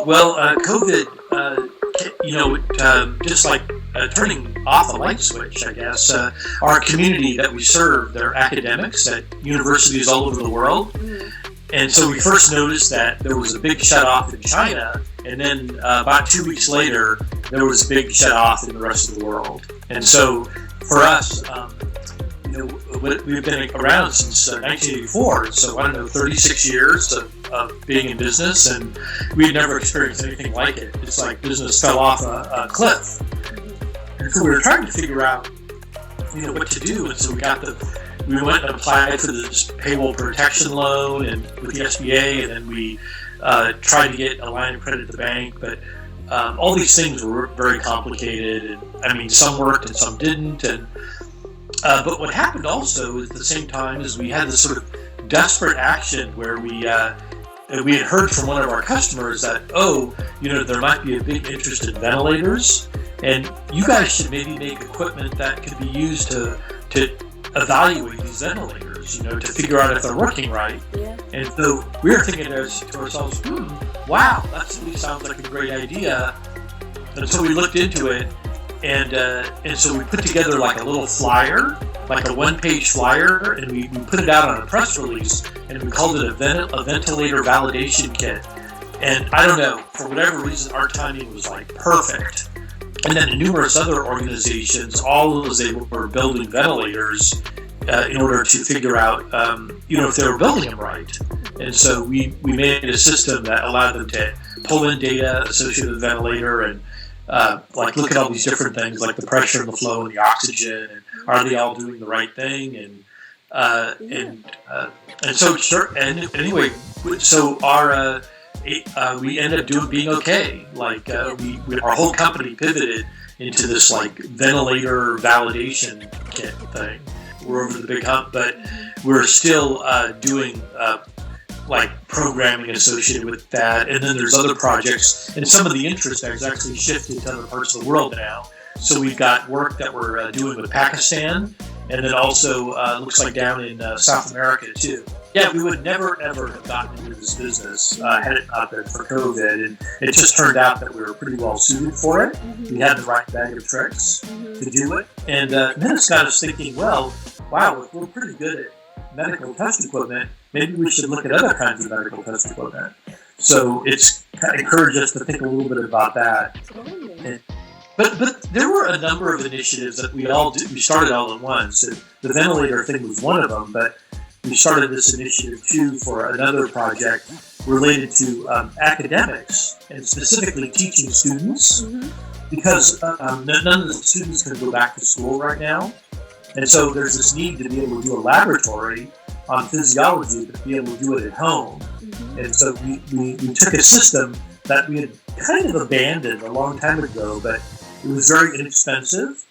Well, COVID, just like turning off a light switch, I guess. Our community that we serve, they're academics at universities all over the world. And so we first noticed that there was a big shut-off in China, and then about 2 weeks later, there was a big shut-off in the rest of the world. And so for us, we've been around since 1984, so I don't know, 36 years of being in business, and we had never experienced anything like it. It's like business fell off a cliff. And so we were trying to figure out, what to do, and so we went and applied for this payroll protection loan and with the SBA, and then we tried to get a line of credit at the bank, but all these things were very complicated, and I mean, some worked and some didn't, and but what happened also at the same time is we had this sort of desperate action where we had heard from one of our customers that, there might be a big interest in ventilators, and you guys should maybe make equipment that could be used to evaluate these ventilators, to figure out if they're working right. Yeah. And so we were thinking to ourselves, wow, that sounds like a great idea. And so we looked into it, and so we put together like a little flyer, like a one-page flyer, and we put it out on a press release, and we called it a ventilator validation kit. And I don't know, for whatever reason, our timing was like perfect. And then numerous other organizations, all of those were building ventilators in order to figure out, if they were building them right. And so we made a system that allowed them to pull in data associated with the ventilator and look at all these different things like the pressure and the flow and the oxygen, and are they all doing the right thing? Anyway, so our we ended up being okay. Our whole company pivoted into this ventilator validation kit thing. We're over the big hump, but we're still doing programming associated with that. And then there's other projects, and some of the interest has actually shifted to other parts of the world now. So we've got work that we're doing with Pakistan, and then also looks like down in South America too. Yeah, we would never ever have gotten into this business had it not been for COVID, and it just turned out that we were pretty well suited for it. We had the right bag of tricks to do it, and then it's got us thinking, well, wow, we're pretty good at medical test equipment. Maybe we should look at other kinds of medical test equipment. So it's kind of encouraged us to think a little bit about that. But there were a number of initiatives that we started all at once. And the ventilator thing was one of them, but we started this initiative too for another project related to academics and specifically teaching students, because none of the students can go back to school right now. And so there's this need to be able to do a laboratory on physiology, but be able to do it at home. And so we took a system that we had kind of abandoned a long time ago, but it was very inexpensive.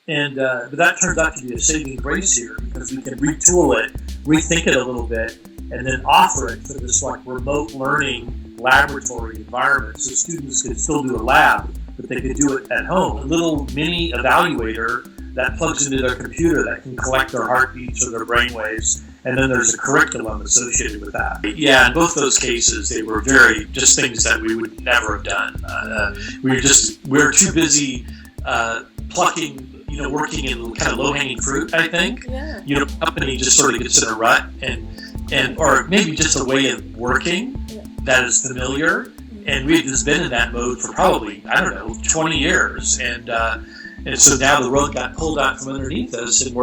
And but that turned out to be a saving grace here, because we can retool it, rethink it a little bit, and then offer it for this remote learning laboratory environment, so students could still do a lab, but they could do it at home. A little mini evaluator that plugs into their computer that can collect their heartbeats or their brainwaves, and then there's a curriculum associated with that. Yeah, in both those cases, they were just things that we would never have done. We were too busy plucking, working in kind of low-hanging fruit, I think. Yeah. The company just sort of gets in a rut, or maybe just a way of working that is familiar. And we had just been in that mode for probably, 20 years. And so now the rug got pulled out from underneath us, and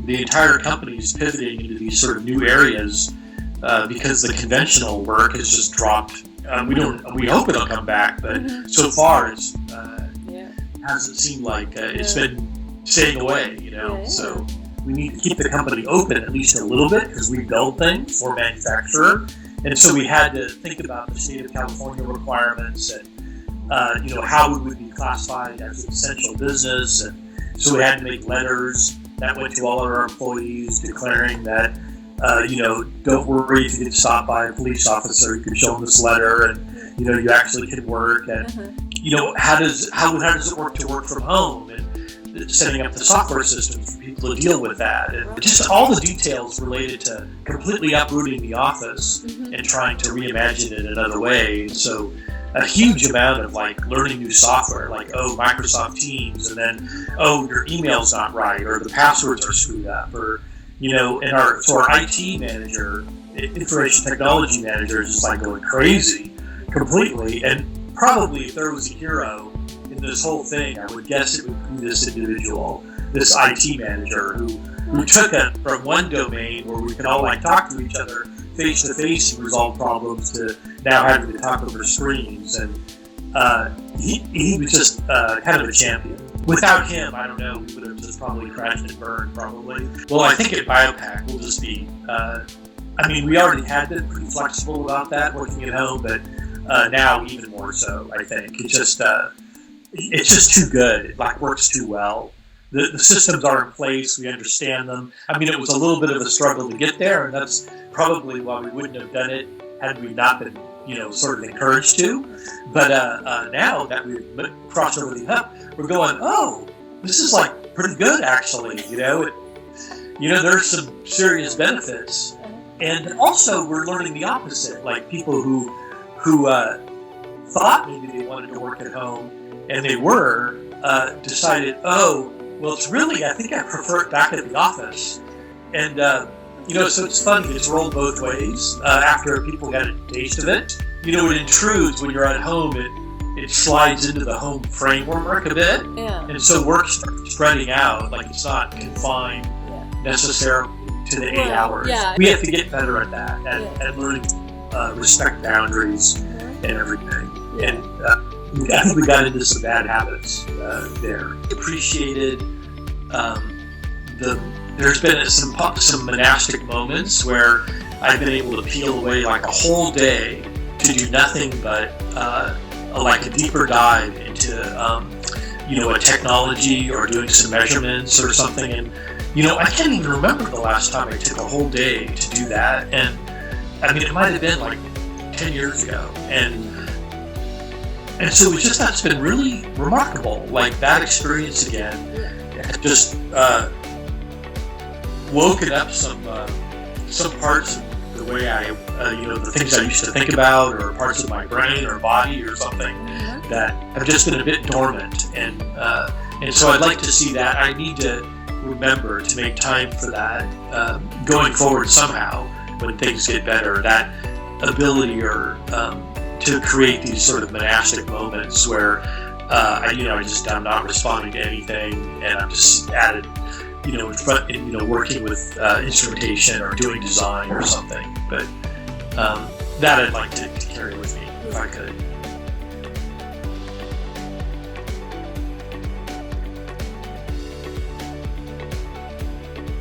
the entire company is pivoting into these sort of new areas because the conventional work has just dropped. We hope it'll come back, but so far it's hasn't seemed like it's been staying away, So we need to keep the company open at least a little bit, because we build things for manufacturer. And so we had to think about the state of California requirements and, how we would be classified as an essential business. And so we had to make letters that went to all of our employees declaring that, don't worry if you get stopped by a police officer, you can show them this letter, and, you actually can work. And, how does it work to work from home, and setting up the software systems for people to deal with that, and just all the details related to completely uprooting the office and trying to reimagine it another way. So a huge amount of like learning new software, like, Microsoft Teams, and then, your email's not right, or the passwords are screwed up, or, and our IT manager, information technology manager, is just like going crazy completely. And probably if there was a hero in this whole thing, I would guess it would be this individual, this IT manager who took it from one domain where we could all like talk to each other face to face and resolve problems to now having to talk over screens. And he was just kind of a champion. Without him, I don't know, we would have just probably crashed and burned, probably. Well, I think at Biopac we'll just be, we already had been pretty flexible about that, working at home, but now even more so, I think. It's just too good. It like works too well. The systems are in place. We understand them. It was a little bit of a struggle to get there, and that's probably why we wouldn't have done it had we not been, sort of encouraged to. But now that we've crossed over the hump, we're going, this is like pretty good, actually. There's some serious benefits, and also we're learning the opposite. Like people who thought maybe they wanted to work at home, and they were decided, it's really, I think I prefer it back at the office. And, so it's funny, it's rolled both ways. After people got a taste of it, it intrudes when you're at home, it slides into the home framework a bit. Yeah. And so work starts spreading out, like it's not confined necessarily to the 8 hours. Yeah. We have to get better at that, and learning respect boundaries and everything. Yeah. And, I think we got into some bad habits there. Appreciated there's been some monastic moments where I've been able to peel away like a whole day to do nothing but like a deeper dive into a technology or doing some measurements or something. And I can't even remember the last time I took a whole day to do that. And it might have been like 10 years ago. And so it's just, that's been really remarkable. Like that experience again, just woken up some parts of the way I, the things I used to think about, or parts of my brain or body or something that have just been a bit dormant. And so I'd like to see that. I need to remember to make time for that going forward somehow when things get better. That ability or to create these sort of monastic moments where I'm not responding to anything, and I'm just at it, in front, working with instrumentation or doing design or something. But that I'd like to carry with me if I could.